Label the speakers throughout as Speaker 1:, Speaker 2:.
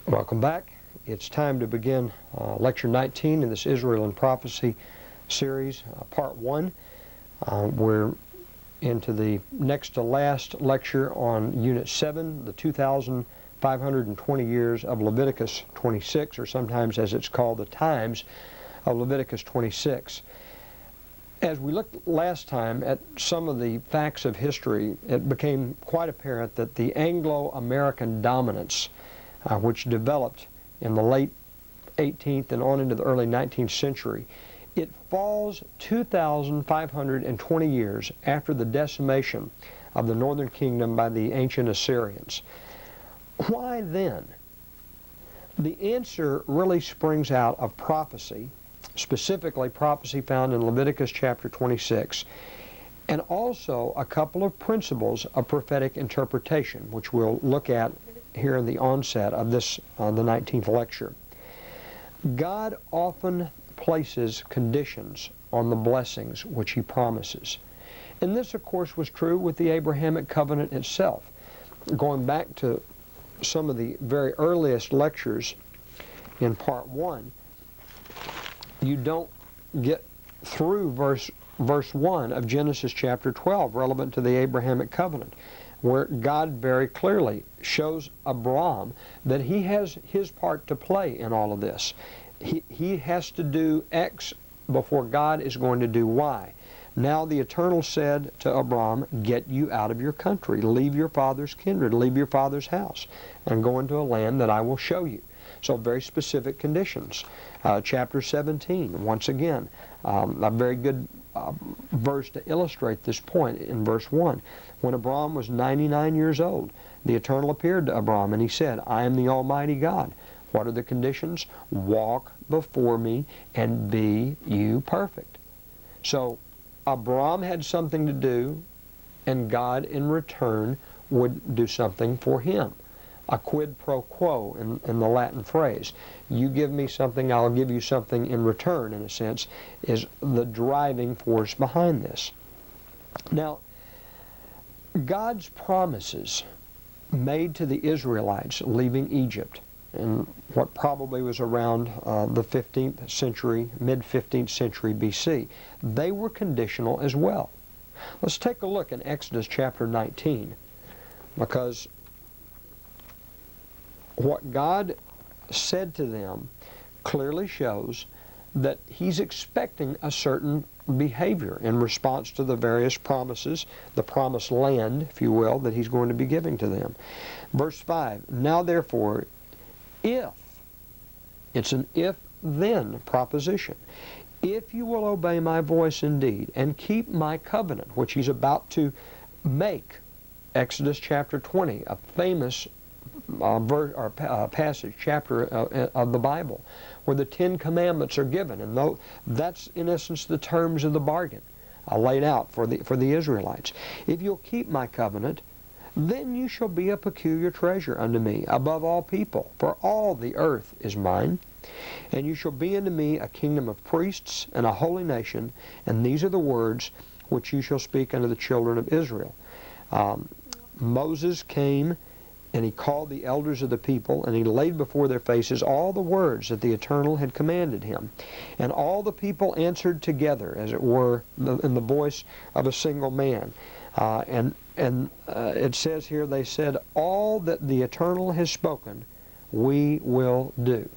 Speaker 1: Welcome back. It's time to begin Lecture 19 in this Israel and Prophecy series, Part 1. We're into the next to last lecture on Unit 7, the 2,520 years of Leviticus 26, or sometimes as it's called, the times of Leviticus 26. As we looked last time at some of the facts of history, it became quite apparent that the Anglo-American dominance which developed in the late 18th and on into the early 19th century, it falls 2,520 years after the decimation of the northern kingdom by the ancient Assyrians. Why then? The answer really springs out of prophecy, specifically prophecy found in Leviticus chapter 26, and also a couple of principles of prophetic interpretation, which we'll look at here in the onset of this, the 19th lecture. God often places conditions on the blessings which He promises. And this, of course, was true with the Abrahamic covenant itself. Going back to some of the very earliest lectures in Part 1, you don't get through verse 1 of Genesis chapter 12, relevant to the Abrahamic covenant, where God very clearly shows Abram that he has his part to play in all of this. He has to do X before God is going to do Y. Now the Eternal said to Abram, get you out of your country, leave your father's kindred, leave your father's house, and go into a land that I will show you. So very specific conditions. Chapter 17, once again, a very good verse to illustrate this point in verse 1. When Abram was 99 years old, the Eternal appeared to Abram and He said, I am the Almighty God. What are the conditions? Walk before me and be you perfect. So Abram had something to do, and God in return would do something for him. A quid pro quo in the Latin phrase. You give me something, I'll give you something in return, in a sense, is the driving force behind this. Now, God's promises made to the Israelites leaving Egypt in what probably was around the 15th century, mid-15th century BC, they were conditional as well. Let's take a look in Exodus chapter 19, because what God said to them clearly shows that He's expecting a certain behavior in response to the various promises, the promised land, if you will, that He's going to be giving to them. Verse 5, now therefore, if, it's an if-then proposition, if you will obey my voice indeed and keep my covenant, which He's about to make, Exodus chapter 20, a famous passage, chapter of the Bible, where the Ten Commandments are given, and that's in essence the terms of the bargain laid out for the Israelites. If you'll keep my covenant, then you shall be a peculiar treasure unto me above all people, for all the earth is mine. And you shall be unto me a kingdom of priests and a holy nation, and these are the words which you shall speak unto the children of Israel. Moses came, and he called the elders of the people, and he laid before their faces all the words that the Eternal had commanded him. And all the people answered together, as it were, in the voice of a single man. And it says here, they said, all that the Eternal has spoken, we will do.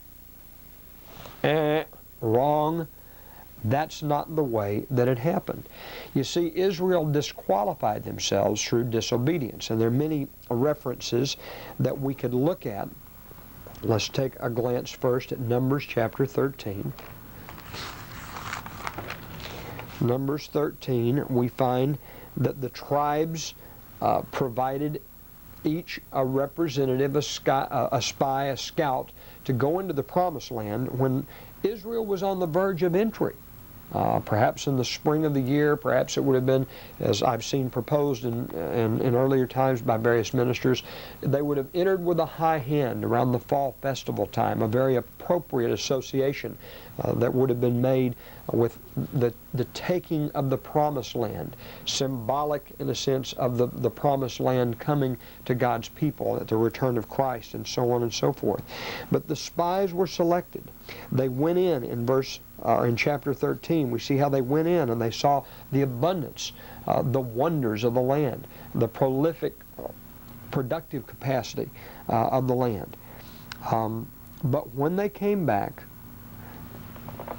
Speaker 1: Wrong. That's not the way that it happened. You see, Israel disqualified themselves through disobedience, and there are many references that we could look at. Let's take a glance first at Numbers chapter 13. Numbers 13, we find that the tribes provided each a representative, a spy, a scout, to go into the promised land when Israel was on the verge of entry. perhaps in the spring of the year, perhaps it would have been, as I've seen proposed in earlier times by various ministers, they would have entered with a high hand around the fall festival time, a very appropriate association that would have been made with the taking of the promised land, symbolic in a sense of the promised land coming to God's people at the return of Christ, and so on and so forth. But the spies were selected. They went in chapter 13, we see how they went in and they saw the abundance, the wonders of the land, the prolific, productive capacity of the land. But when they came back,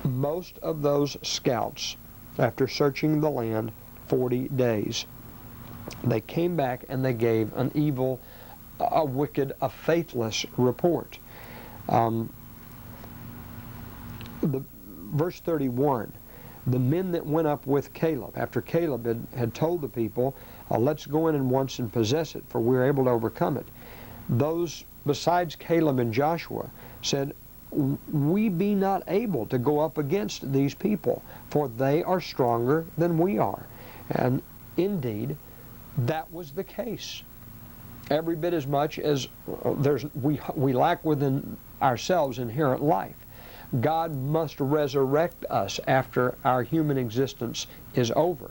Speaker 1: most of those scouts, after searching the land 40 days, they came back and they gave an evil, a wicked, a faithless report. Verse 31, the men that went up with Caleb, after Caleb had told the people, let's go in and once and possess it, for we're able to overcome it. Those besides Caleb and Joshua said, we be not able to go up against these people, for they are stronger than we are. And indeed, that was the case. Every bit as much as we lack within ourselves inherent life. God must resurrect us after our human existence is over.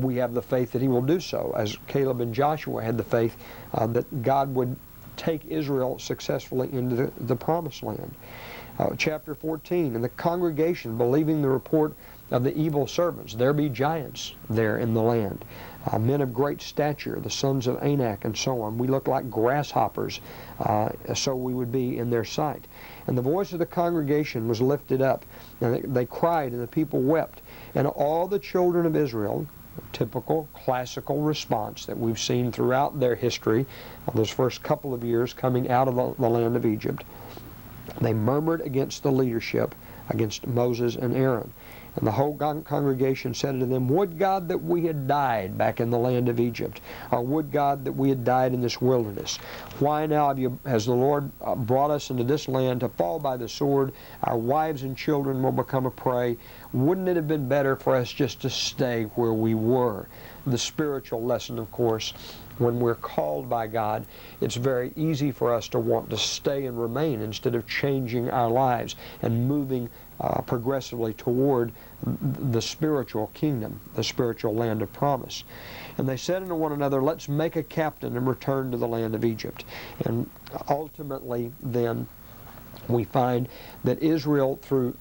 Speaker 1: We have the faith that He will do so, as Caleb and Joshua had the faith that God would take Israel successfully into the promised land. Chapter 14, and the congregation, believing the report of the evil servants, there be giants there in the land, men of great stature, the sons of Anak, and so on. We look like grasshoppers, so we would be in their sight. And the voice of the congregation was lifted up, and they cried, and the people wept. And all the children of Israel, typical classical response that we've seen throughout their history, those first couple of years coming out of the land of Egypt, they murmured against the leadership, against Moses and Aaron. And the whole congregation said unto them, would God that we had died back in the land of Egypt, or would God that we had died in this wilderness. Why now has the Lord brought us into this land to fall by the sword? Our wives and children will become a prey. Wouldn't it have been better for us just to stay where we were? The spiritual lesson, of course, when we're called by God, it's very easy for us to want to stay and remain instead of changing our lives and moving progressively toward the spiritual kingdom, the spiritual land of promise. And they said unto one another, let's make a captain and return to the land of Egypt. And ultimately then we find that Israel, through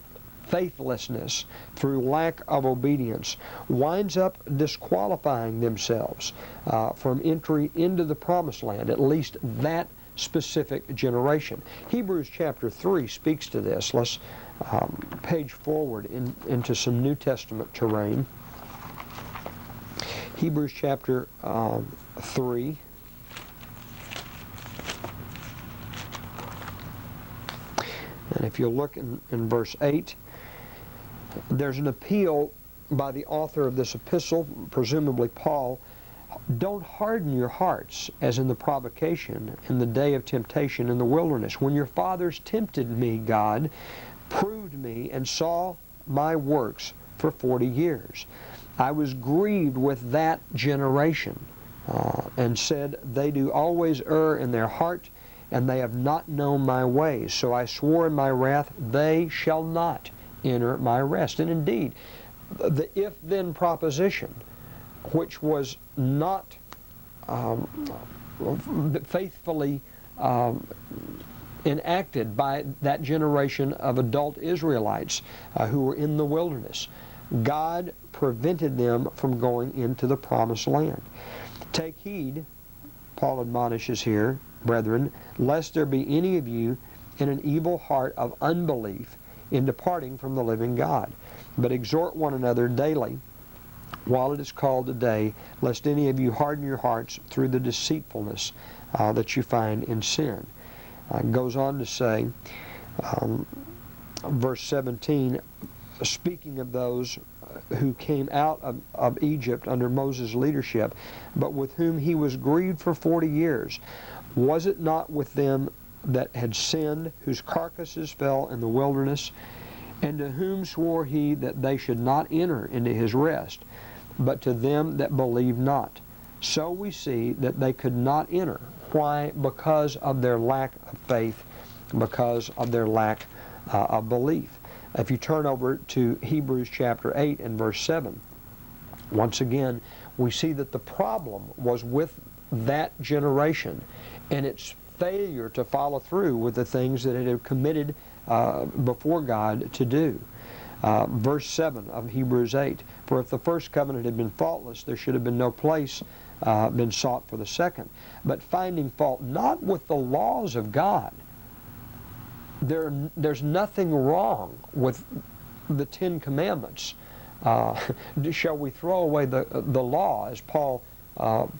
Speaker 1: faithlessness, through lack of obedience, winds up disqualifying themselves from entry into the promised land, at least that specific generation. Hebrews chapter 3 speaks to this. Let's page forward into some New Testament terrain. Hebrews chapter 3. And if you look in verse 8, there's an appeal by the author of this epistle, presumably Paul. Don't harden your hearts as in the provocation, in the day of temptation in the wilderness, when your fathers tempted me, God, proved me, and saw my works for 40 years. I was grieved with that generation, and said, they do always err in their heart, and they have not known my ways. So I swore in my wrath, they shall not enter my rest. And indeed, the if-then proposition, which was not faithfully enacted by that generation of adult Israelites who were in the wilderness, God prevented them from going into the promised land. Take heed, Paul admonishes here, brethren, lest there be any of you in an evil heart of unbelief in departing from the living God. But exhort one another daily, while it is called today, lest any of you harden your hearts through the deceitfulness that you find in sin. Goes on to say, verse 17, speaking of those who came out of Egypt under Moses' leadership, but with whom he was grieved for 40 years. Was it not with them that had sinned, whose carcasses fell in the wilderness? And to whom swore he that they should not enter into his rest, but to them that believe not. So we see that they could not enter. Why? Because of their lack of faith, because of their lack of belief. If you turn over to Hebrews chapter 8 and verse 7, once again, we see that the problem was with that generation and its failure to follow through with the things that it had committed before God to do. Verse 7 of Hebrews 8, for if the first covenant had been faultless, there should have been no place been sought for the second. But finding fault not with the laws of God, there's nothing wrong with the Ten Commandments. Shall we throw away the law, as Paul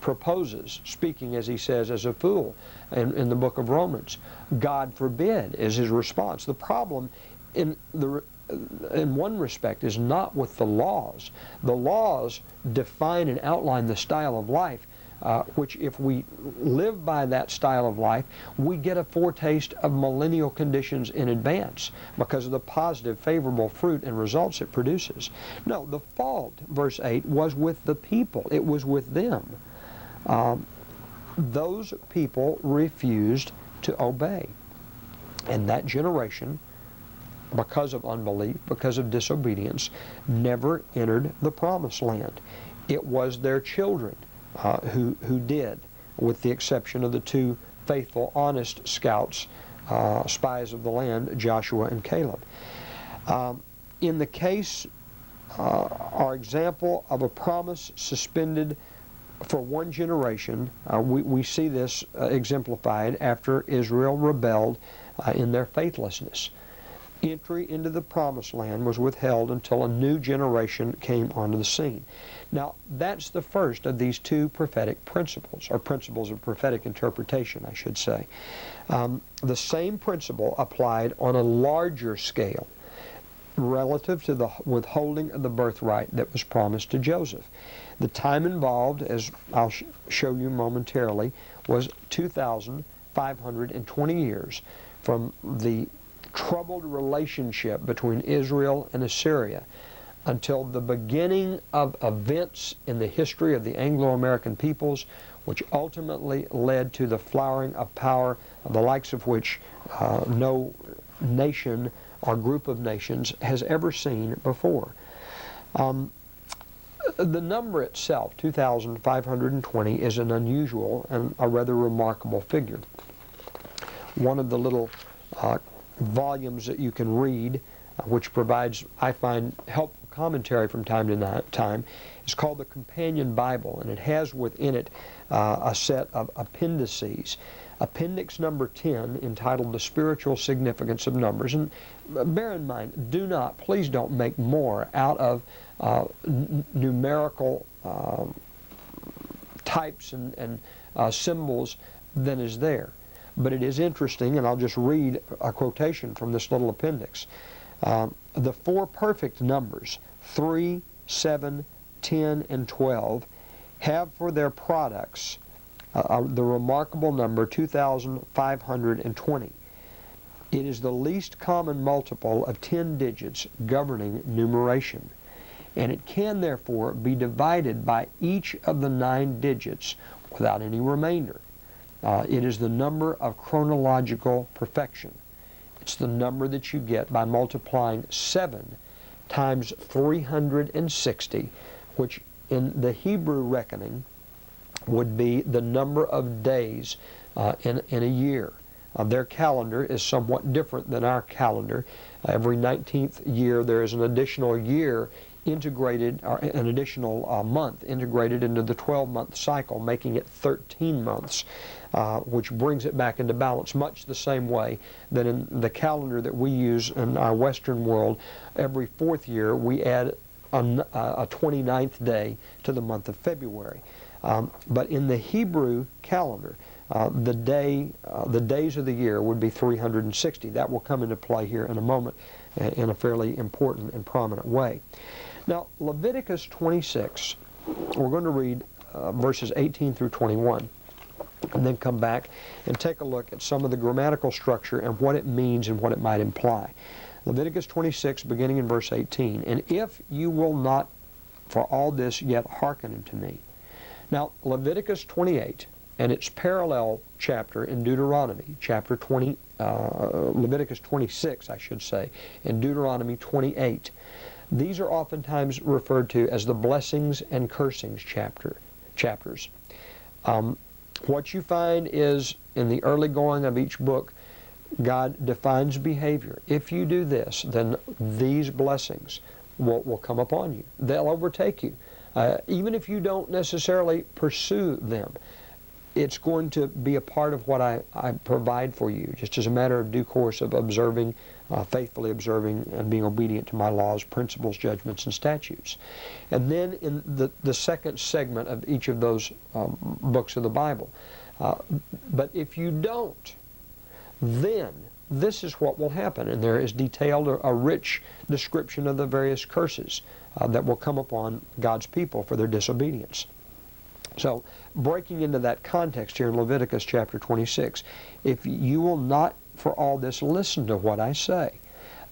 Speaker 1: proposes, speaking, as he says, as a fool in the book of Romans? God forbid is his response. The problem in one respect is not with the laws. The laws define and outline the style of life, which if we live by that style of life, we get a foretaste of millennial conditions in advance because of the positive, favorable fruit and results it produces. No, the fault, verse 8, was with the people. It was with them. Those people refused to obey. And that generation, because of unbelief, because of disobedience, never entered the promised land. It was their children who did, with the exception of the two faithful, honest scouts, spies of the land, Joshua and Caleb. In the case, our example of a promise suspended for one generation, we see this exemplified after Israel rebelled in their faithlessness. Entry into the promised land was withheld until a new generation came onto the scene. Now, that's the first of these two prophetic principles, or principles of prophetic interpretation, I should say. The same principle applied on a larger scale relative to the withholding of the birthright that was promised to Joseph. The time involved, as I'll show you momentarily, was 2,520 years from the troubled relationship between Israel and Assyria until the beginning of events in the history of the Anglo-American peoples, which ultimately led to the flowering of power, the likes of which no nation or group of nations has ever seen before. The number itself, 2,520, is an unusual and a rather remarkable figure. One of the little volumes that you can read, which provides, I find, helpful commentary from time to time, is called the Companion Bible, and it has within it a set of appendices. Appendix number 10, entitled The Spiritual Significance of Numbers. And bear in mind, please don't make more out of numerical types and symbols than is there. But it is interesting, and I'll just read a quotation from this little appendix. The four perfect numbers, 3, 7, 10, and 12, have for their products the remarkable number 2,520. It is the least common multiple of 10 digits governing numeration, and it can therefore be divided by each of the 9 digits without any remainder. It is the number of chronological perfection. It's the number that you get by multiplying 7 times 360, which in the Hebrew reckoning would be the number of days in a year. Their calendar is somewhat different than our calendar. Every 19th year there is an additional year integrated, or an additional month integrated into the 12-month cycle, making it 13 months, which brings it back into balance, much the same way that in the calendar that we use in our Western world, every 4th year we add a 29th day to the month of February. But in the Hebrew calendar, the days of the year would be 360. That will come into play here in a moment in a fairly important and prominent way. Now, Leviticus 26, we're going to read verses 18 through 21, and then come back and take a look at some of the grammatical structure and what it means and what it might imply. Leviticus 26, beginning in verse 18. And if you will not for all this yet hearken unto me. Now, Leviticus 28 and its parallel chapter in Deuteronomy, Leviticus 26, I should say, and Deuteronomy 28. These are oftentimes referred to as the blessings and cursings chapters. What you find is, in the early going of each book, God defines behavior. If you do this, then these blessings will come upon you. They'll overtake you. Even if you don't necessarily pursue them, it's going to be a part of what I provide for you, just as a matter of due course of observing, faithfully observing and being obedient to my laws, principles, judgments, and statutes. And then in the second segment of each of those books of the Bible. But if you don't, then this is what will happen. And there is detailed a rich description of the various curses that will come upon God's people for their disobedience. So, breaking into that context here in Leviticus chapter 26, if you will not for all this listen to what I say,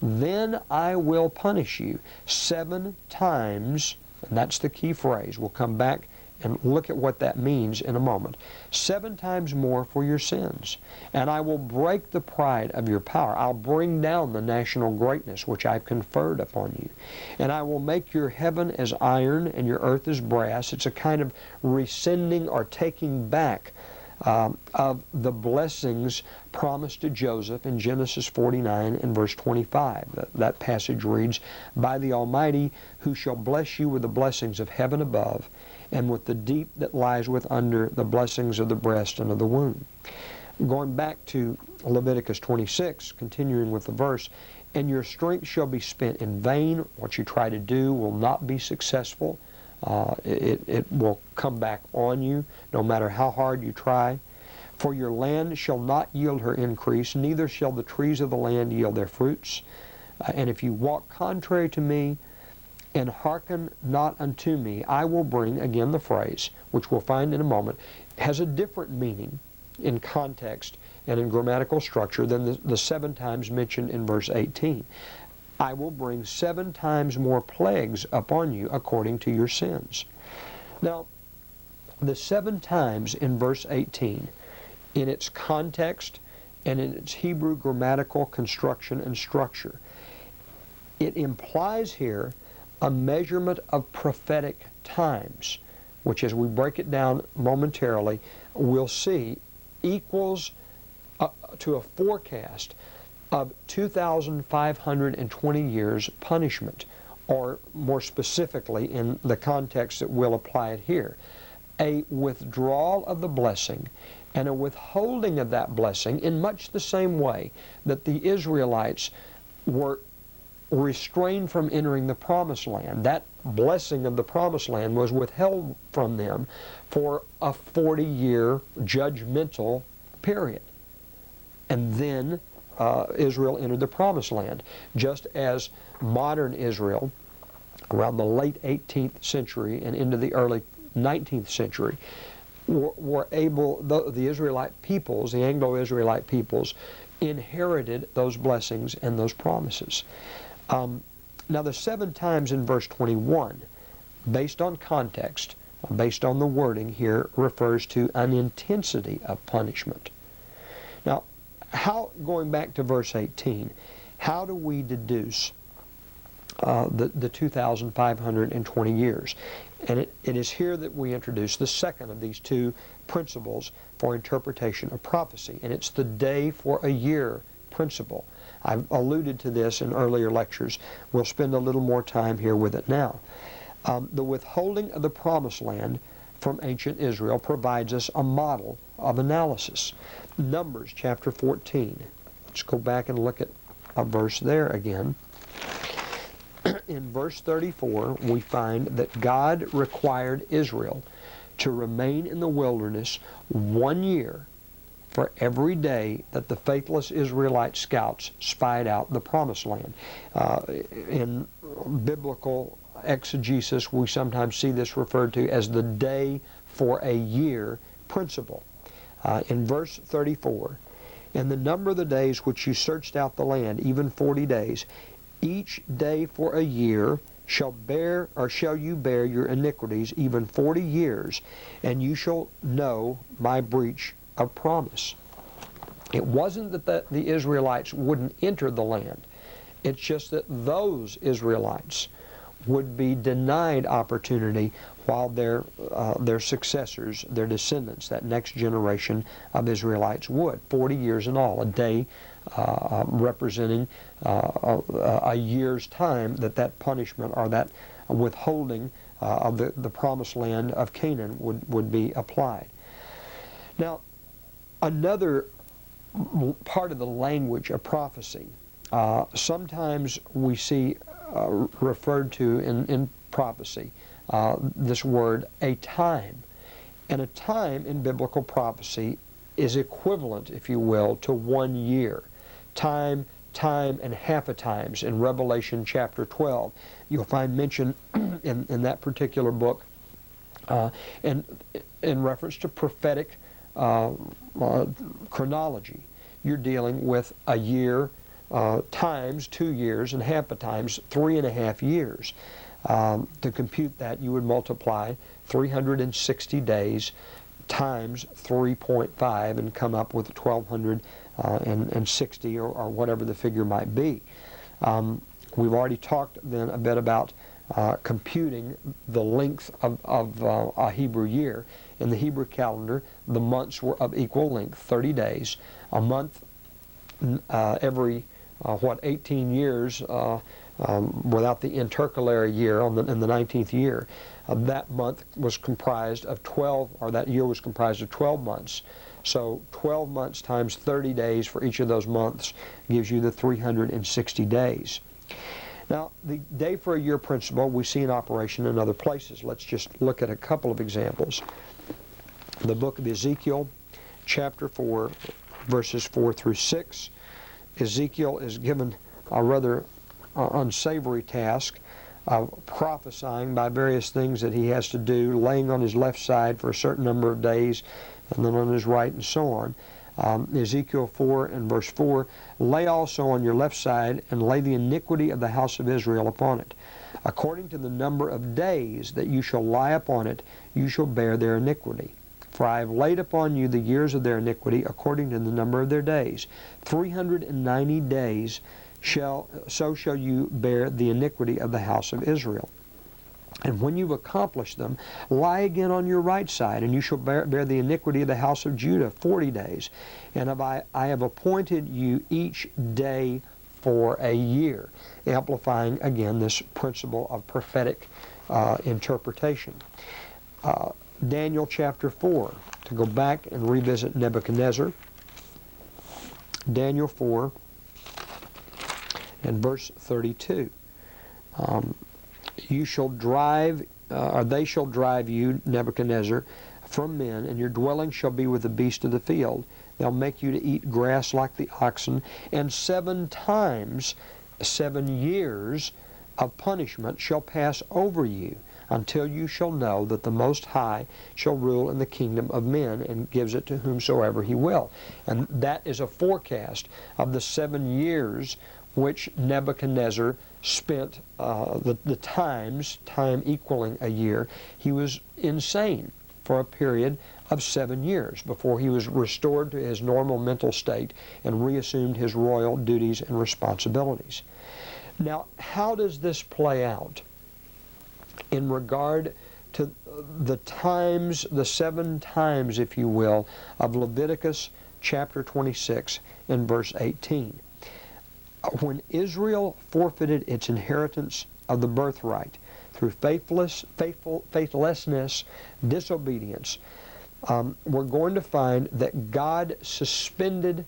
Speaker 1: then I will punish you 7 times, and that's the key phrase. We'll come back and look at what that means in a moment. 7 times more for your sins. And I will break the pride of your power. I'll bring down the national greatness which I've conferred upon you. And I will make your heaven as iron and your earth as brass. It's a kind of rescinding or taking back of the blessings promised to Joseph in Genesis 49 and verse 25. That passage reads, By the Almighty, who shall bless you with the blessings of heaven above, and with the deep that lies with under the blessings of the breast and of the womb. Going back to Leviticus 26, continuing with the verse, and your strength shall be spent in vain. What you try to do will not be successful. It will come back on you, no matter how hard you try. For your land shall not yield her increase, neither shall the trees of the land yield their fruits. And if you walk contrary to me, and hearken not unto me, I will bring, again the phrase, which we'll find in a moment, has a different meaning in context and in grammatical structure than the 7 times mentioned in verse 18. I will bring 7 times more plagues upon you according to your sins. Now, the 7 times in verse 18, in its context and in its Hebrew grammatical construction and structure, it implies here a measurement of prophetic times, which as we break it down momentarily, we'll see equals to a forecast of 2,520 years punishment, or more specifically in the context that we'll apply it here, a withdrawal of the blessing and a withholding of that blessing in much the same way that the Israelites were restrained from entering the Promised Land. That blessing of the Promised Land was withheld from them for a 40-year judgmental period. And then Israel entered the Promised Land. Just as modern Israel, around the late 18th century and into the early 19th century, were able, the Israelite peoples, the Anglo-Israelite peoples, inherited those blessings and those promises. Now the 7 times in verse 21, based on context, based on the wording here, refers to an intensity of punishment. Now, going back to verse 18, how do we deduce the 2,520 years? And it is here that we introduce the second of these 2 principles for interpretation of prophecy, and it's the day for a year principle. I've alluded to this in earlier lectures. We'll spend a little more time here with it now. The withholding of the Promised Land from ancient Israel provides us a model of analysis. Numbers chapter 14. Let's go back and look at a verse there again. In verse 34, we find that God required Israel to remain in the wilderness 1 year for every day that the faithless Israelite scouts spied out the Promised Land. In biblical exegesis, we sometimes see this referred to as the day for a year principle. In verse 34, And the number of the days which you searched out the land, even 40 days, each day for a year shall you bear your iniquities, even 40 years, and you shall know my breach of promise. It wasn't that the Israelites wouldn't enter the land. It's just that those Israelites would be denied opportunity while their successors, their descendants, that next generation of Israelites would. 40 years in all, a day representing a year's time that punishment or that withholding of the promised land of Canaan would be applied. Now, another part of the language of prophecy, sometimes we see referred to in prophecy, this word, a time. And a time in biblical prophecy is equivalent, if you will, to 1 year. Time, and half a times in Revelation chapter 12. You'll find mention in that particular book in reference to prophetic chronology. You're dealing with a year, times 2 years, and half a times 3.5 years. To compute that, you would multiply 360 days times 3.5 and come up with 1,260 or whatever the figure might be. We've already talked then a bit about computing the length of a Hebrew year. In the Hebrew calendar, the months were of equal length, 30 days. A month every 18 years without the intercalary year in the 19th year. That month was comprised of 12, or that year was comprised of 12 months. So 12 months times 30 days for each of those months gives you the 360 days. Now, the day for a year principle we see in operation in other places. Let's just look at a couple of examples. The book of Ezekiel, chapter 4, verses 4 through 6. Ezekiel is given a rather unsavory task of prophesying by various things that he has to do, laying on his left side for a certain number of days, and then on his right, and so on. Ezekiel 4 and verse 4, lay also on your left side, and lay the iniquity of the house of Israel upon it. According to the number of days that you shall lie upon it, you shall bear their iniquity. For I have laid upon you the years of their iniquity according to the number of their days. 390 days shall you bear the iniquity of the house of Israel. And when you've accomplished them, lie again on your right side, and you shall bear the iniquity of the house of Judah 40 days. And I have appointed you each day for a year, amplifying again this principle of prophetic interpretation. Daniel chapter 4, to go back and revisit Nebuchadnezzar. Daniel 4 and verse 32. They shall drive you, Nebuchadnezzar, from men, and your dwelling shall be with the beasts of the field. They'll make you to eat grass like the oxen, and 7 times 7 years of punishment shall pass over you, until you shall know that the Most High shall rule in the kingdom of men, and gives it to whomsoever he will. And that is a forecast of the 7 years which Nebuchadnezzar spent, the time equaling a year. He was insane for a period of 7 years before he was restored to his normal mental state and reassumed his royal duties and responsibilities. Now, how does this play out in regard to the times, the 7 times, if you will, of Leviticus chapter 26 and verse 18? When Israel forfeited its inheritance of the birthright through faithlessness, disobedience, we're going to find that God suspended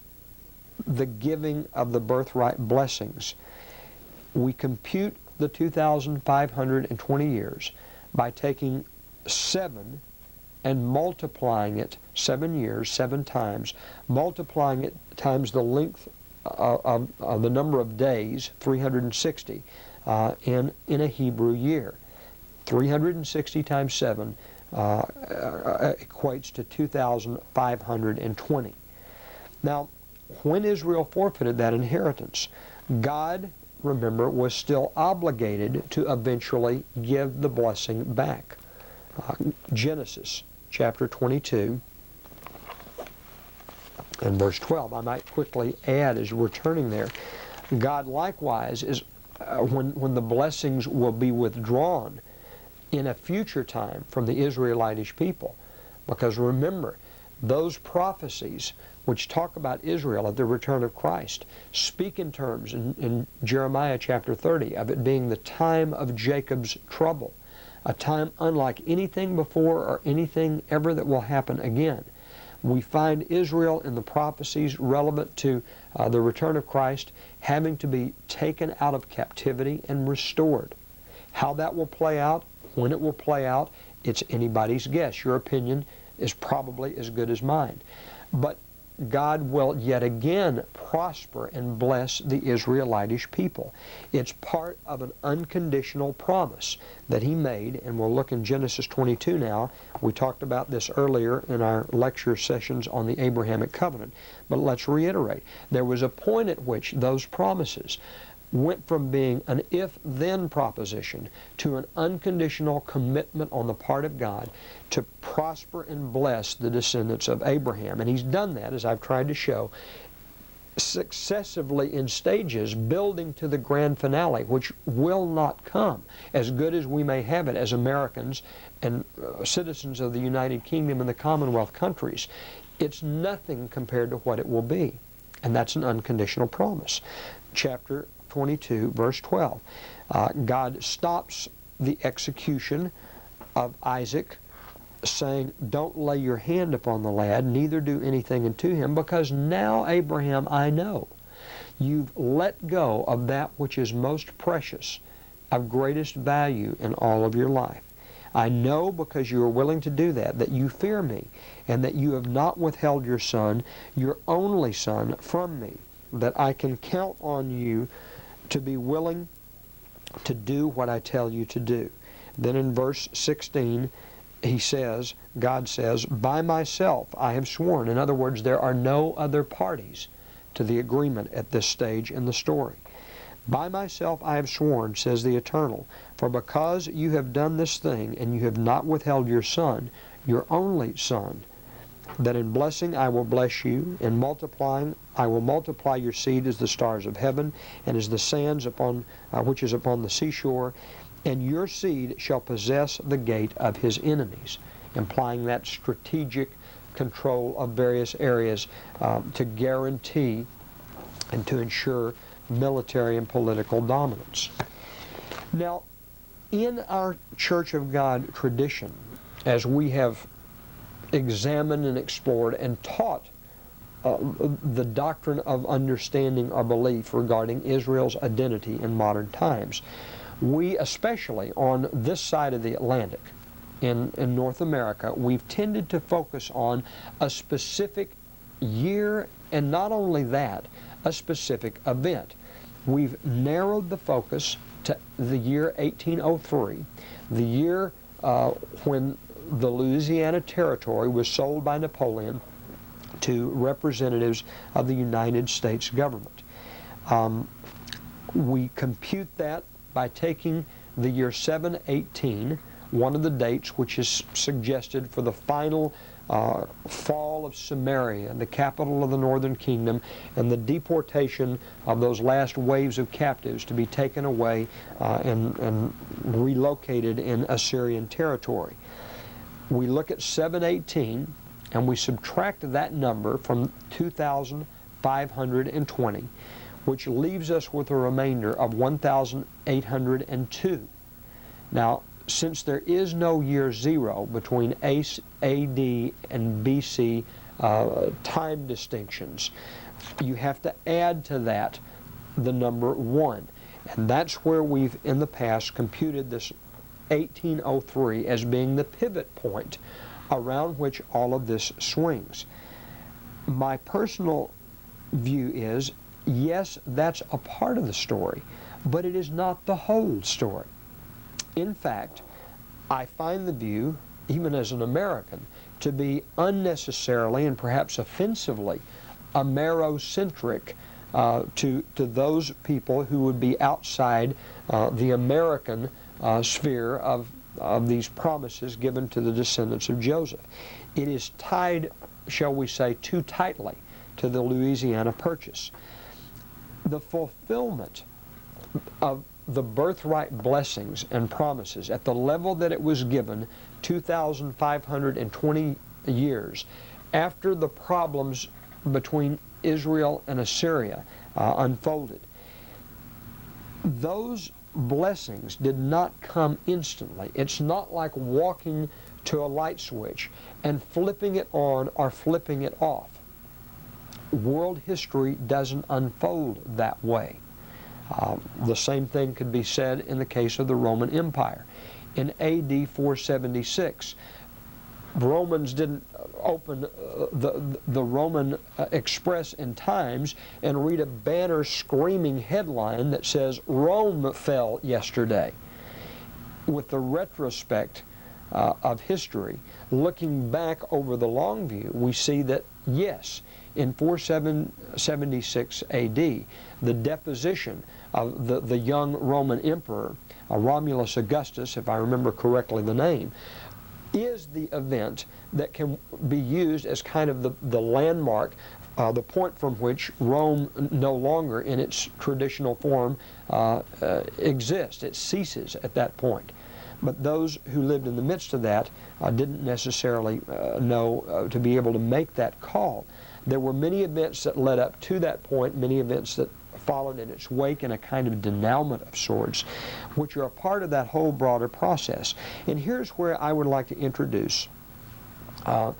Speaker 1: the giving of the birthright blessings. We compute the 2,520 years by taking 7 and multiplying it 7 years, 7 times, multiplying it times the length of the number of days, 360, in a Hebrew year. 360 times 7 equates to 2,520. Now, when Israel forfeited that inheritance, God, remember, was still obligated to eventually give the blessing back. Genesis chapter 22 and verse 12. I might quickly add as we're turning there, God likewise is, when the blessings will be withdrawn in a future time from the Israelitish people. Because remember, those prophecies which talk about Israel at the return of Christ speak in terms in Jeremiah chapter 30 of it being the time of Jacob's trouble, a time unlike anything before or anything ever that will happen again. We find Israel in the prophecies relevant to the return of Christ having to be taken out of captivity and restored. How that will play out, when it will play out, it's anybody's guess. Your opinion is probably as good as mine. But God will yet again prosper and bless the Israelitish people. It's part of an unconditional promise that He made, and we'll look in Genesis 22 now. We talked about this earlier in our lecture sessions on the Abrahamic covenant, but let's reiterate. There was a point at which those promises went from being an if-then proposition to an unconditional commitment on the part of God to prosper and bless the descendants of Abraham. And He's done that, as I've tried to show, successively in stages, building to the grand finale, which will not come, as good as we may have it as Americans and citizens of the United Kingdom and the Commonwealth countries. It's nothing compared to what it will be. And that's an unconditional promise. Chapter 22, verse 12. God stops the execution of Isaac, saying, "Don't lay your hand upon the lad, neither do anything unto him, because now, Abraham, I know you've let go of that which is most precious, of greatest value in all of your life. I know, because you are willing to do that you fear me, and that you have not withheld your son, your only son, from me, that I can count on you to be willing to do what I tell you to do." Then in verse 16, God says, "By myself I have sworn." In other words, there are no other parties to the agreement at this stage in the story. "By myself I have sworn, says the Eternal, for because you have done this thing, and you have not withheld your son, your only son, that in blessing I will bless you, in multiplying I will multiply your seed as the stars of heaven, and as the sands which is upon the seashore, and your seed shall possess the gate of his enemies," implying that strategic control of various areas to guarantee and to ensure military and political dominance. Now, in our Church of God tradition, as we have examined and explored and taught the doctrine of understanding or belief regarding Israel's identity in modern times, we, especially on this side of the Atlantic, in North America, we've tended to focus on a specific year, and not only that, a specific event. We've narrowed the focus to the year 1803, the year when the Louisiana Territory was sold by Napoleon to representatives of the United States government. We compute that by taking the year 718, one of the dates which is suggested for the final fall of Samaria, the capital of the northern kingdom, and the deportation of those last waves of captives to be taken away and relocated in Assyrian territory. We look at 718 and we subtract that number from 2,520, which leaves us with a remainder of 1,802. Now, since there is no year zero between AD and BC time distinctions, you have to add to that the number 1. And that's where we've in the past computed this 1803 as being the pivot point around which all of this swings. My personal view is, yes, that's a part of the story, but it is not the whole story. In fact, I find the view, even as an American, to be unnecessarily and perhaps offensively Amerocentric to those people who would be outside the American sphere of these promises given to the descendants of Joseph. It is tied, shall we say, too tightly to the Louisiana Purchase. The fulfillment of the birthright blessings and promises at the level that it was given 2,520 years after the problems between Israel and Assyria unfolded. Those blessings did not come instantly. It's not like walking to a light switch and flipping it on or flipping it off. World history doesn't unfold that way. The same thing could be said in the case of the Roman Empire. In AD 476, Romans didn't open the Roman Express in Times and read a banner screaming headline that says, "Rome fell yesterday." With the retrospect of history, looking back over the long view, we see that, yes, in 476 AD, the deposition of the young Roman emperor, Romulus Augustus, if I remember correctly the name, is the event that can be used as kind of the landmark, the point from which Rome no longer in its traditional form exists. It ceases at that point. But those who lived in the midst of that didn't necessarily know to be able to make that call. There were many events that led up to that point, many events that followed in its wake in a kind of denouement of sorts, which are a part of that whole broader process. And here's where I would like to introduce a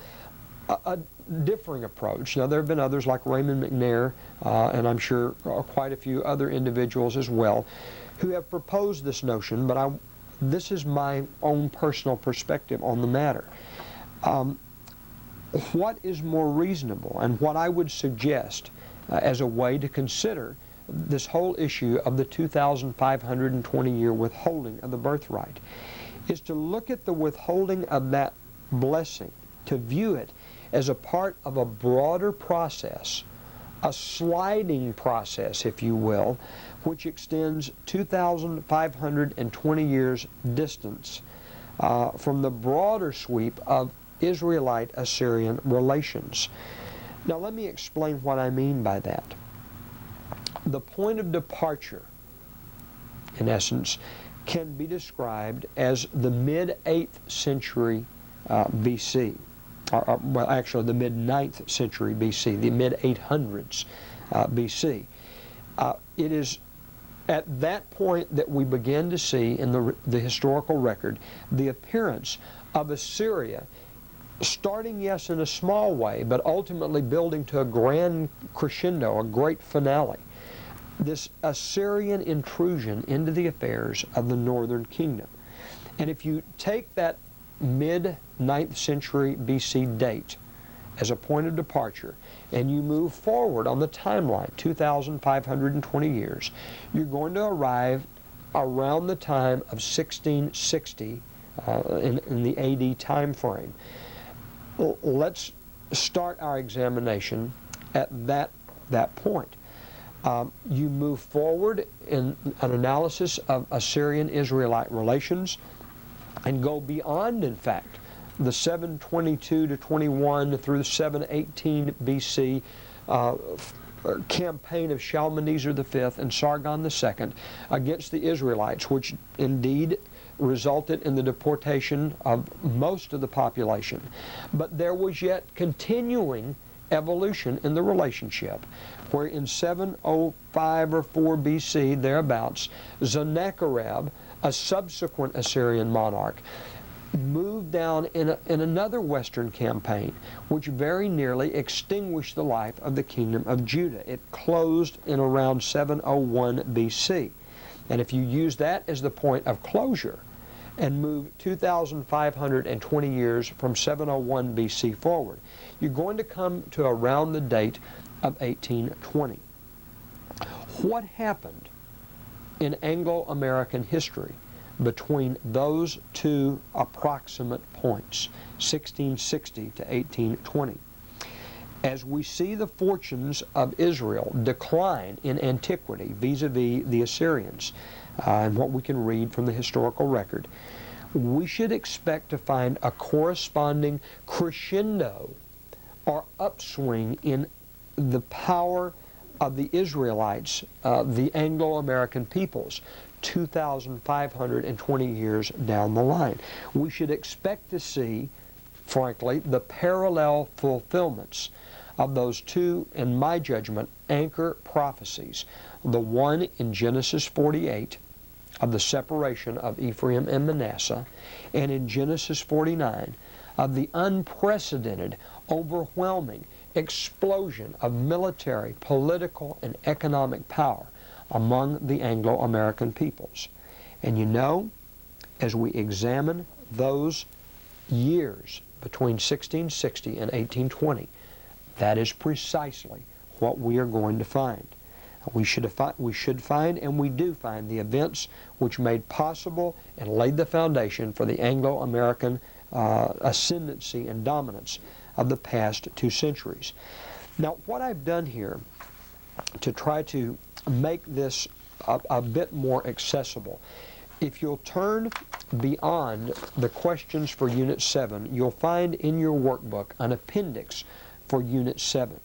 Speaker 1: differing approach. Now, there have been others like Raymond McNair, and I'm sure quite a few other individuals as well, who have proposed this notion, but this is my own personal perspective on the matter. What is more reasonable, and what I would suggest as a way to consider this whole issue of the 2,520-year withholding of the birthright, is to look at the withholding of that blessing, to view it as a part of a broader process, a sliding process, if you will, which extends 2,520 years distance from the broader sweep of Israelite-Assyrian relations. Now, let me explain what I mean by that. The point of departure, in essence, can be described as the mid-8th century BC. Well, actually, the mid-9th century BC, the mid-800s BC. It is at that point that we begin to see in the historical record the appearance of Assyria, starting, yes, in a small way, but ultimately building to a grand crescendo, a great finale. This Assyrian intrusion into the affairs of the northern kingdom. And if you take that mid-9th century BC date as a point of departure, and you move forward on the timeline, 2,520 years, you're going to arrive around the time of 1660 in the AD time frame. Let's start our examination at that point. You move forward in an analysis of Assyrian-Israelite relations and go beyond, in fact, the 722 to 21 through the 718 BC campaign of Shalmaneser V and Sargon II against the Israelites, which indeed resulted in the deportation of most of the population. But there was yet continuing evolution in the relationship, where in 705 or 4 BC, thereabouts, Sennacherib, a subsequent Assyrian monarch, moved down in another western campaign, which very nearly extinguished the life of the kingdom of Judah. It closed in around 701 BC. And if you use that as the point of closure and move 2,520 years from 701 BC forward, you're going to come to around the date of 1820. What happened in Anglo-American history between those two approximate points, 1660 to 1820? As we see the fortunes of Israel decline in antiquity vis-a-vis the Assyrians, and what we can read from the historical record, we should expect to find a corresponding crescendo or upswing in the power of the Israelites, the Anglo-American peoples, 2,520 years down the line. We should expect to see, frankly, the parallel fulfillments of those two, in my judgment, anchor prophecies. The one in Genesis 48 of the separation of Ephraim and Manasseh, and in Genesis 49 of the unprecedented, overwhelming explosion of military, political, and economic power among the Anglo-American peoples. And you know, as we examine those years between 1660 and 1820, that is precisely what we are going to find. We should find, and we do find, the events which made possible and laid the foundation for the Anglo-American ascendancy and dominance of the past 2 centuries. Now, what I've done here to try to make this a bit more accessible, if you'll turn beyond the questions for Unit 7, you'll find in your workbook an appendix for Unit 7.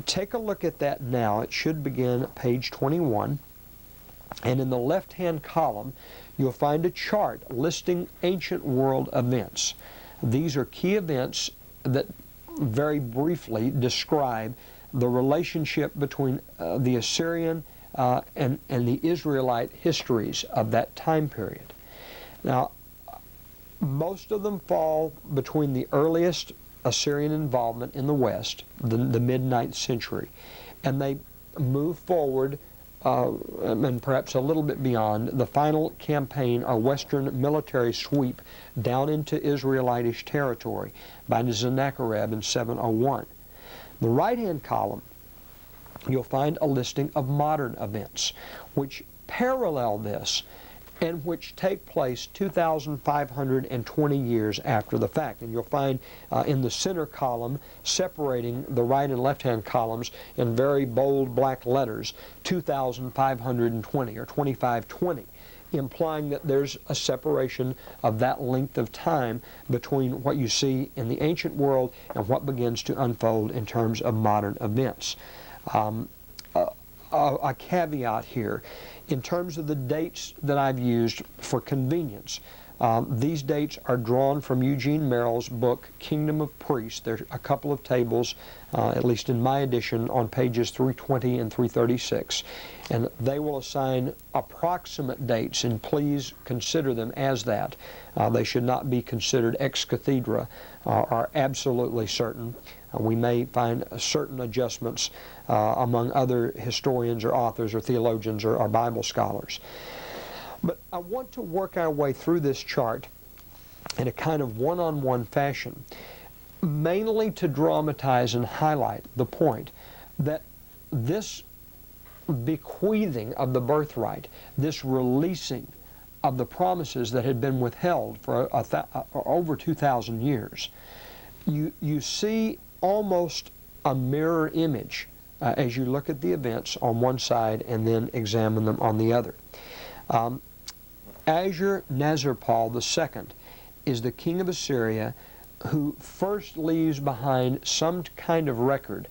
Speaker 1: Take a look at that now. It should begin at page 21. And in the left-hand column, you'll find a chart listing ancient world events. These are key events that very briefly describe the relationship between the Assyrian and the Israelite histories of that time period. Now, most of them fall between the earliest Assyrian involvement in the West, the mid-9th century, and they move forward and perhaps a little bit beyond the final campaign or Western military sweep down into Israelitish territory by Sennacherib in 701. The right-hand column, you'll find a listing of modern events which parallel this and which take place 2,520 years after the fact. And you'll find in the center column, separating the right and left-hand columns in very bold black letters, 2,520 or 2520, implying that there's a separation of that length of time between what you see in the ancient world and what begins to unfold in terms of modern events. A caveat here, in terms of the dates that I've used for convenience, these dates are drawn from Eugene Merrill's book, Kingdom of Priests. There's a couple of tables, at least in my edition, on pages 320 and 336. And they will assign approximate dates, and please consider them as that. They should not be considered ex cathedra or absolutely certain. We may find certain adjustments among other historians or authors or theologians or Bible scholars. But I want to work our way through this chart in a kind of one-on-one fashion, mainly to dramatize and highlight the point that this bequeathing of the birthright, this releasing of the promises that had been withheld for over 2,000 years, you see almost a mirror image as you look at the events on one side and then examine them on the other. Ashur-nazir-pal II is the king of Assyria who first leaves behind some kind of record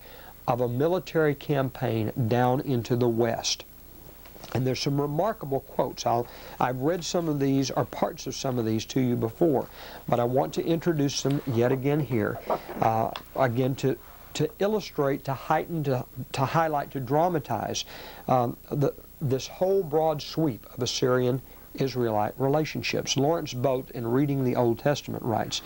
Speaker 1: of a military campaign down into the west. And there's some remarkable quotes. I've read some of these, or parts of some of these, to you before, but I want to introduce them yet again here, again to illustrate, to heighten, to highlight, to dramatize this whole broad sweep of Assyrian-Israelite relationships. Lawrence Boat, in Reading the Old Testament, writes,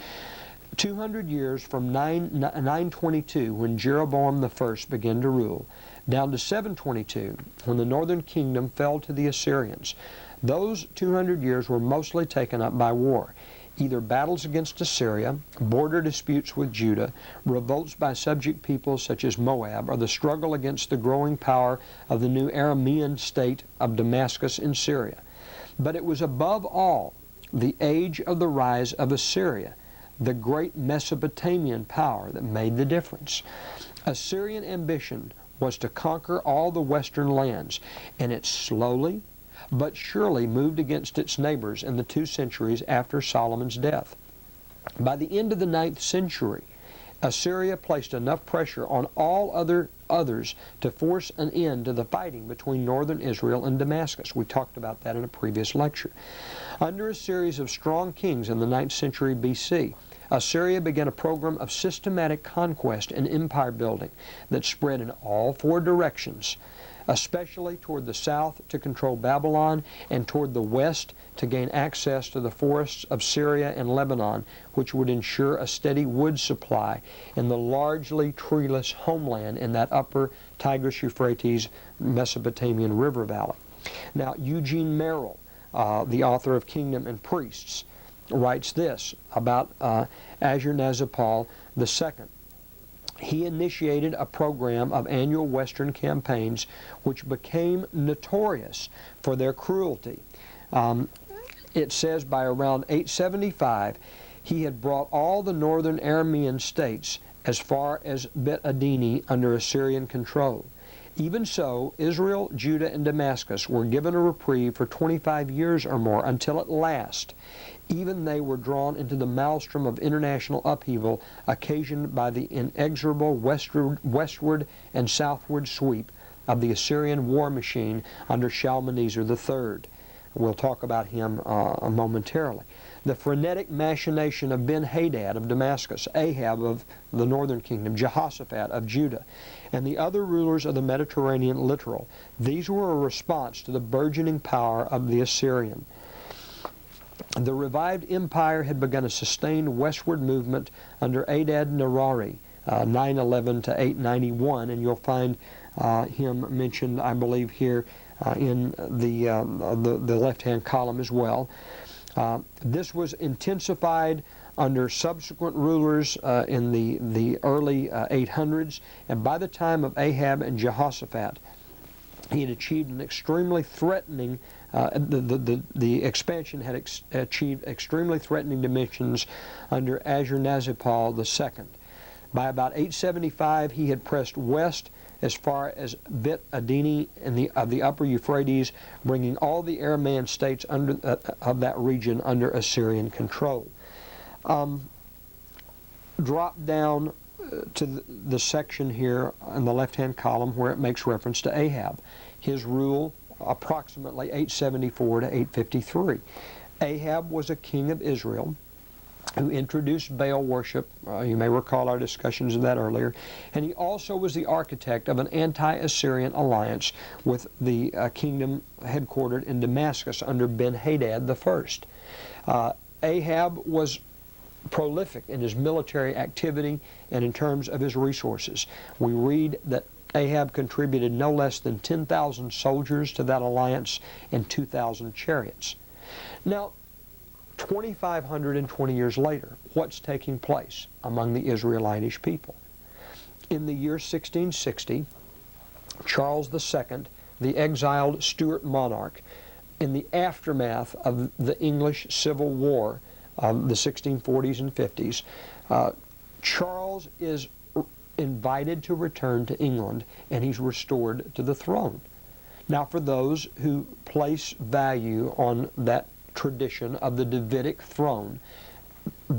Speaker 1: 200 years from 922, when Jeroboam I began to rule, down to 722, when the northern kingdom fell to the Assyrians, those 200 years were mostly taken up by war. Either battles against Assyria, border disputes with Judah, revolts by subject peoples such as Moab, or the struggle against the growing power of the new Aramean state of Damascus in Syria. But it was above all the age of the rise of Assyria the great Mesopotamian power that made the difference. Assyrian ambition was to conquer all the western lands, and it slowly but surely moved against its neighbors in the 2 centuries after Solomon's death. By the end of the 9th century, Assyria placed enough pressure on all others to force an end to the fighting between northern Israel and Damascus. We talked about that in a previous lecture. Under a series of strong kings in the 9th century BC, Assyria began a program of systematic conquest and empire building that spread in all 4 directions, especially toward the south to control Babylon and toward the west to gain access to the forests of Syria and Lebanon, which would ensure a steady wood supply in the largely treeless homeland in that upper Tigris-Euphrates Mesopotamian river valley. Now, Eugene Merrill, the author of Kingdom and Priests, writes this about Ashurnazirpal II. He initiated a program of annual Western campaigns which became notorious for their cruelty. It says by around 875, he had brought all the northern Aramean states as far as Bet Adini under Assyrian control. Even so, Israel, Judah, and Damascus were given a reprieve for 25 years or more until at last, even they were drawn into the maelstrom of international upheaval occasioned by the inexorable westward and southward sweep of the Assyrian war machine under Shalmaneser III. We'll talk about him momentarily. The frenetic machination of Ben-Hadad of Damascus, Ahab of the northern kingdom, Jehoshaphat of Judah, and the other rulers of the Mediterranean littoral, these were a response to the burgeoning power of the Assyrian. The revived empire had begun a sustained westward movement under Adad-Nirari, 911 to 891, and you'll find him mentioned, I believe, here in the left-hand column as well. This was intensified under subsequent rulers in the early 800s, and by the time of Ahab and Jehoshaphat, he had achieved an extremely threatening, the expansion had achieved extremely threatening dimensions under Ashurnazirpal II. By about 875, he had pressed west as far as Bet Adini of the upper Euphrates, bringing all the Aramaean states of that region under Assyrian control. Drop down to the section here in the left-hand column where it makes reference to Ahab. His rule, approximately 874 to 853. Ahab was a king of Israel who introduced Baal worship. You may recall our discussions of that earlier. And he also was the architect of an anti-Assyrian alliance with the kingdom headquartered in Damascus under Ben-Hadad I. Ahab was prolific in his military activity and in terms of his resources. We read that Ahab contributed no less than 10,000 soldiers to that alliance and 2,000 chariots. Now, 2,520 years later, what's taking place among the Israelitish people? In the year 1660, Charles II, the exiled Stuart monarch, in the aftermath of the English Civil War of the 1640s and 50s, Charles is invited to return to England, and he's restored to the throne. Now, for those who place value on that tradition of the Davidic throne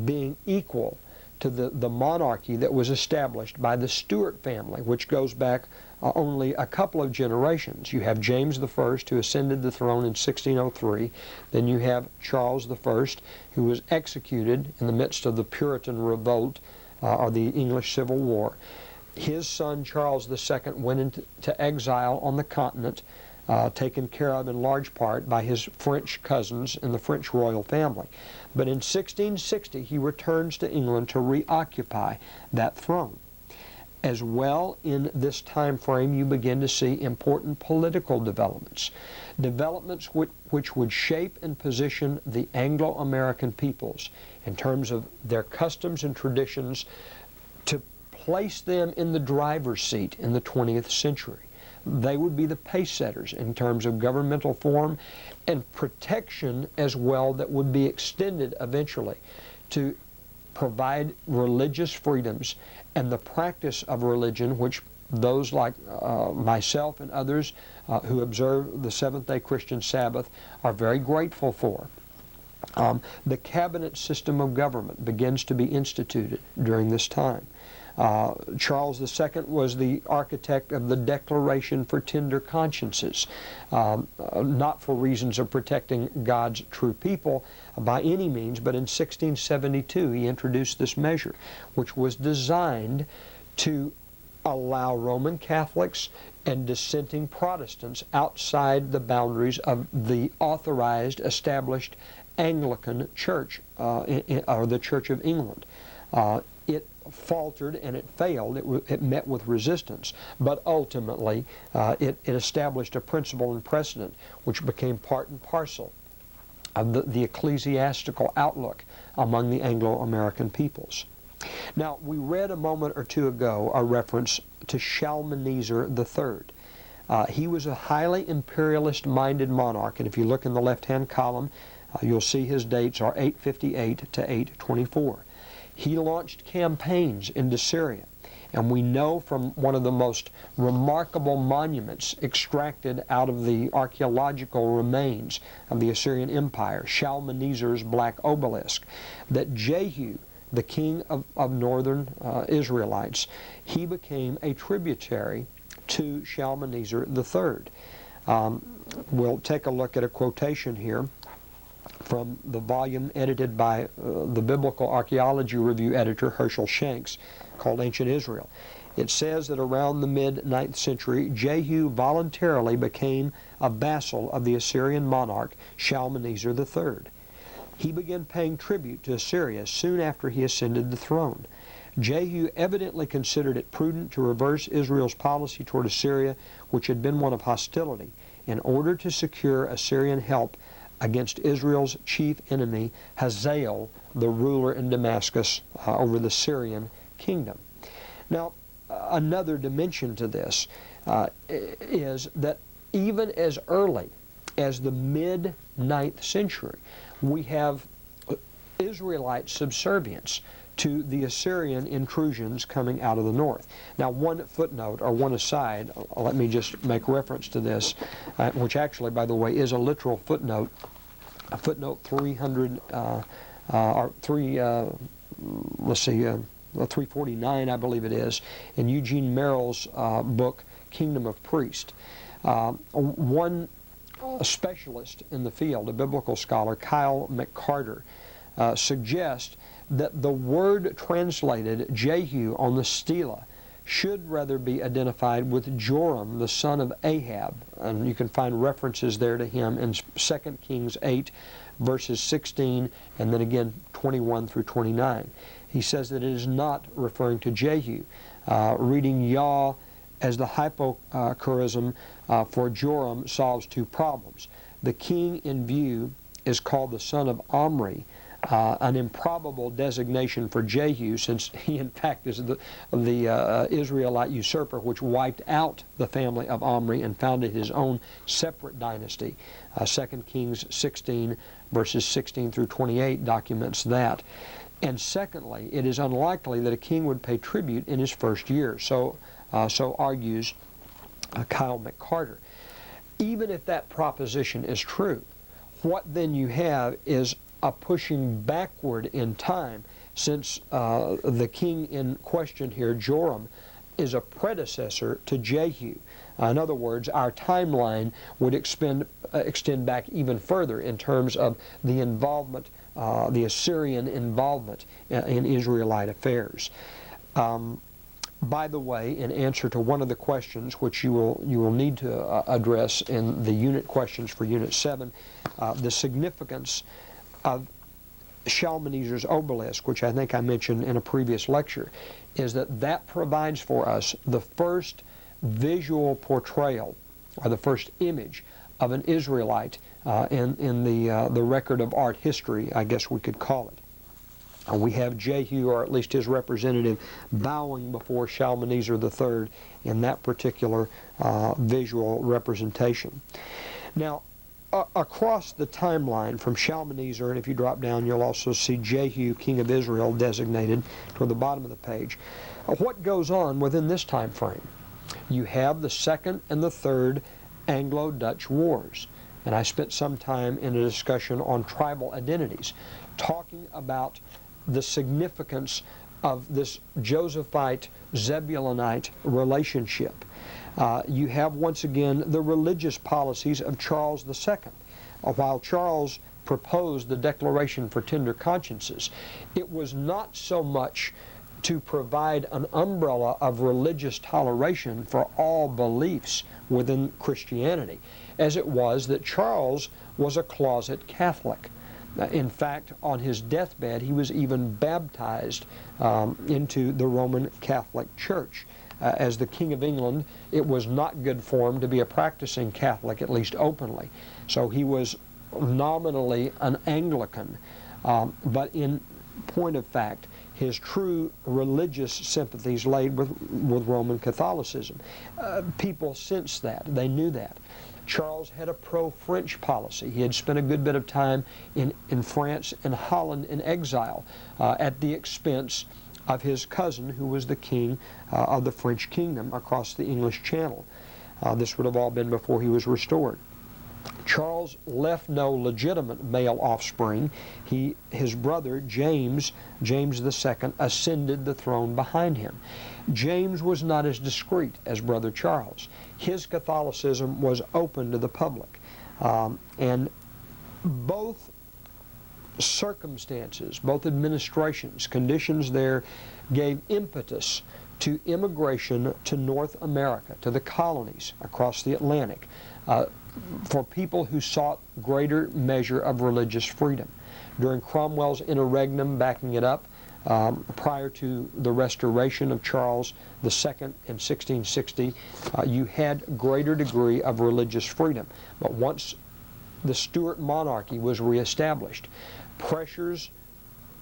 Speaker 1: being equal to the monarchy that was established by the Stuart family, which goes back only a couple of generations. You have James I, who ascended the throne in 1603. Then you have Charles I, who was executed in the midst of the Puritan revolt or the English Civil War. His son Charles II went into exile on the continent, taken care of in large part by his French cousins in the French royal family. But in 1660, he returns to England to reoccupy that throne. As well, in this time frame, you begin to see important political developments. Developments which would shape and position the Anglo-American peoples in terms of their customs and traditions to place them in the driver's seat in the 20th century. They would be the pace setters in terms of governmental form and protection as well that would be extended eventually to provide religious freedoms and the practice of religion, which those like myself and others who observe the Seventh-day Christian Sabbath are very grateful for. The cabinet system of government begins to be instituted during this time. Charles II was the architect of the Declaration for Tender Consciences, not for reasons of protecting God's true people by any means, but in 1672 he introduced this measure, which was designed to allow Roman Catholics and dissenting Protestants outside the boundaries of the authorized, established Anglican Church, or the Church of England. It faltered and it failed. It met with resistance, but ultimately it established a principle and precedent which became part and parcel of the ecclesiastical outlook among the Anglo-American peoples. Now, we read a moment or two ago a reference to Shalmaneser III. He was a highly imperialist-minded monarch, and if you look in the left-hand column, you'll see his dates are 858 to 824. He launched campaigns into Syria, and we know from one of the most remarkable monuments extracted out of the archaeological remains of the Assyrian Empire, Shalmaneser's Black Obelisk, that Jehu, the king of northern Israelites, he became a tributary to Shalmaneser III. We'll take a look at a quotation here from the volume edited by the Biblical Archaeology Review editor Herschel Shanks, called Ancient Israel. It says that around the mid-9th century, Jehu voluntarily became a vassal of the Assyrian monarch Shalmaneser III. He began paying tribute to Assyria soon after he ascended the throne. Jehu evidently considered it prudent to reverse Israel's policy toward Assyria, which had been one of hostility, in order to secure Assyrian help against Israel's chief enemy, Hazael, the ruler in Damascus over the Syrian kingdom. Now, another dimension to this is that even as early as the mid-9th century, we have Israelite subservience to the Assyrian intrusions coming out of the north. Now, one footnote, or one aside, let me just make reference to this, which actually, by the way, is a literal footnote, footnote 300, or 349, I believe it is, in Eugene Merrill's book, Kingdom of Priests. One specialist in the field, a biblical scholar, Kyle McCarter, suggests that the word translated Jehu on the stela should rather be identified with Joram, the son of Ahab. And you can find references there to him in 2 Kings 8, verses 16, and then again 21 through 29. He says that it is not referring to Jehu. Reading Yah as the hypochorism for Joram solves two problems. The king in view is called the son of Omri, an improbable designation for Jehu, since he in fact is the Israelite usurper which wiped out the family of Omri and founded his own separate dynasty. 2 Kings 16 verses 16 through 28 documents that. And secondly, it is unlikely that a king would pay tribute in his first year, so argues Kyle McCarter. Even if that proposition is true, what then you have is a pushing backward in time, since the king in question here, Joram, is a predecessor to Jehu. In other words, our timeline would extend back even further in terms of the involvement, the Assyrian involvement in Israelite affairs. By the way, in answer to one of the questions which you will need to address in the unit questions for Unit 7, the significance of Shalmaneser's obelisk, which I think I mentioned in a previous lecture, is that provides for us the first visual portrayal, or the first image of an Israelite in the record of art history, I guess we could call it. We have Jehu, or at least his representative, bowing before Shalmaneser III in that particular visual representation. Now, across the timeline from Shalmaneser, and if you drop down, you'll also see Jehu, king of Israel, designated toward the bottom of the page. What goes on within this time frame? You have the Second and the Third Anglo-Dutch Wars. And I spent some time in a discussion on tribal identities, talking about the significance of this Josephite, Zebulonite relationship. You have, once again, the religious policies of Charles II. While Charles proposed the Declaration for Tender Consciences, it was not so much to provide an umbrella of religious toleration for all beliefs within Christianity, as it was that Charles was a closet Catholic. In fact, on his deathbed, he was even baptized into the Roman Catholic Church. As the King of England, it was not good form to be a practicing Catholic, at least openly. So he was nominally an Anglican, but in point of fact, his true religious sympathies laid with Roman Catholicism. People sensed that. They knew that. Charles had a pro-French policy. He had spent a good bit of time in France and Holland in exile at the expense of his cousin, who was the king of the French kingdom across the English Channel. This would have all been before he was restored. Charles left no legitimate male offspring. His brother, James II, ascended the throne behind him. James was not as discreet as Brother Charles. His Catholicism was open to the public. And both circumstances, both administrations, conditions there gave impetus to immigration to North America, to the colonies across the Atlantic, for people who sought greater measure of religious freedom. During Cromwell's interregnum, backing it up, prior to the restoration of Charles II in 1660, you had greater degree of religious freedom. But once the Stuart monarchy was reestablished, pressures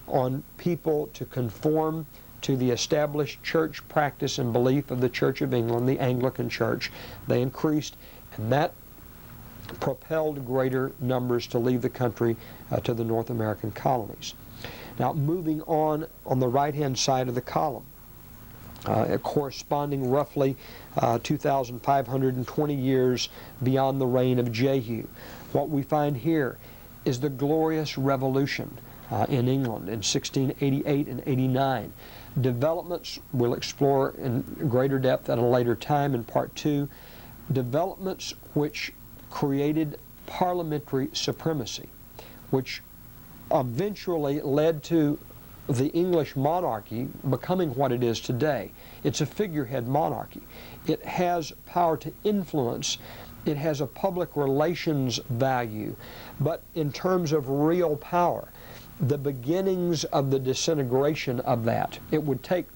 Speaker 1: on people to conform to the established church practice and belief of the Church of England, the Anglican Church, they increased, and that propelled greater numbers to leave the country to the North American colonies. Now, moving on the right-hand side of the column, corresponding roughly 2,520 years beyond the reign of Jehu, what we find here is the Glorious Revolution in England in 1688 and 89. Developments we'll explore in greater depth at a later time in Part 2. Developments which created parliamentary supremacy, which eventually led to the English monarchy becoming what it is today. It's a figurehead monarchy. It has power to influence. It has a public relations value. But in terms of real power, the beginnings of the disintegration of that, it would take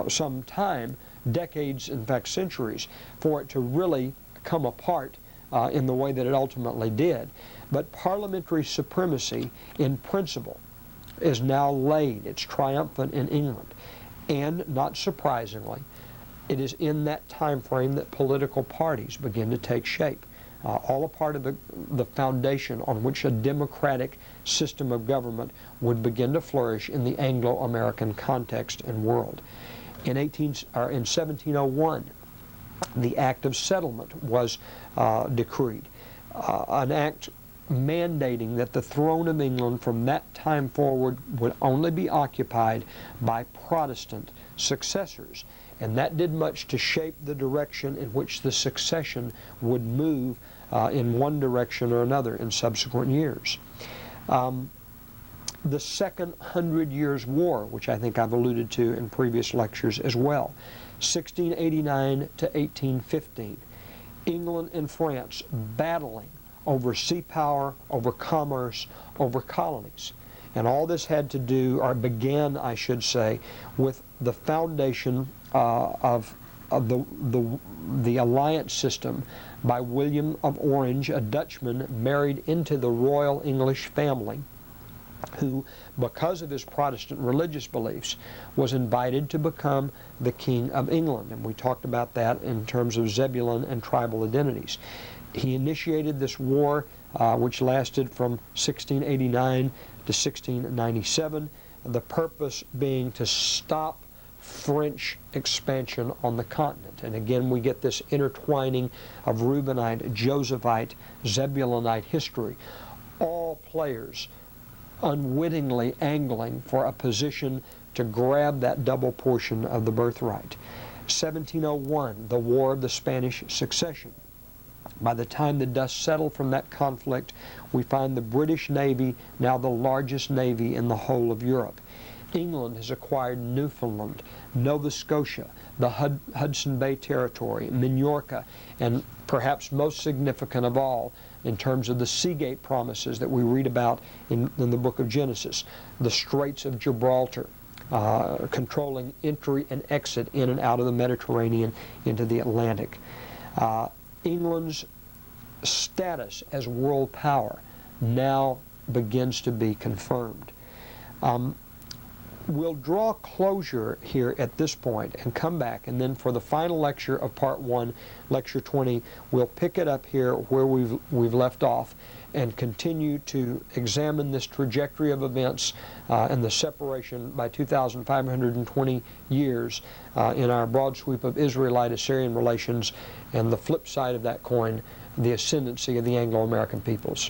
Speaker 1: some time, decades, in fact centuries, for it to really come apart in the way that it ultimately did. But parliamentary supremacy in principle is now laid. It's triumphant in England. And not surprisingly, it is in that time frame that political parties begin to take shape. All a part of the foundation on which a democratic system of government would begin to flourish in the Anglo-American context and world. In 1701, the Act of Settlement was decreed, an act mandating that the throne of England from that time forward would only be occupied by Protestant successors. And that did much to shape the direction in which the succession would move in one direction or another in subsequent years. The Second 100 Years' War, which I think I've alluded to in previous lectures as well, 1689 to 1815. England and France battling over sea power, over commerce, over colonies. And all this had to do, or began, I should say, with the foundation of the alliance system by William of Orange, a Dutchman married into the royal English family, who, because of his Protestant religious beliefs, was invited to become the King of England. And we talked about that in terms of Zebulun and tribal identities. He initiated this war, which lasted from 1689 to 1697, the purpose being to stop French expansion on the continent. And again, we get this intertwining of Reubenite, Josephite, Zebulunite history. All players unwittingly angling for a position to grab that double portion of the birthright. 1701, the War of the Spanish Succession. By the time the dust settled from that conflict, we find the British Navy now the largest navy in the whole of Europe. England has acquired Newfoundland, Nova Scotia, the Hudson Bay Territory, Minorca, and perhaps most significant of all, in terms of the Seagate promises that we read about in the book of Genesis, the Straits of Gibraltar, controlling entry and exit in and out of the Mediterranean into the Atlantic. England's status as world power now begins to be confirmed. We'll draw closure here at this point and come back, and then for the final lecture of Part 1, Lecture 20, we'll pick it up here where we've left off and continue to examine this trajectory of events and the separation by 2,520 years in our broad sweep of Israelite-Assyrian relations, and the flip side of that coin, the ascendancy of the Anglo-American peoples.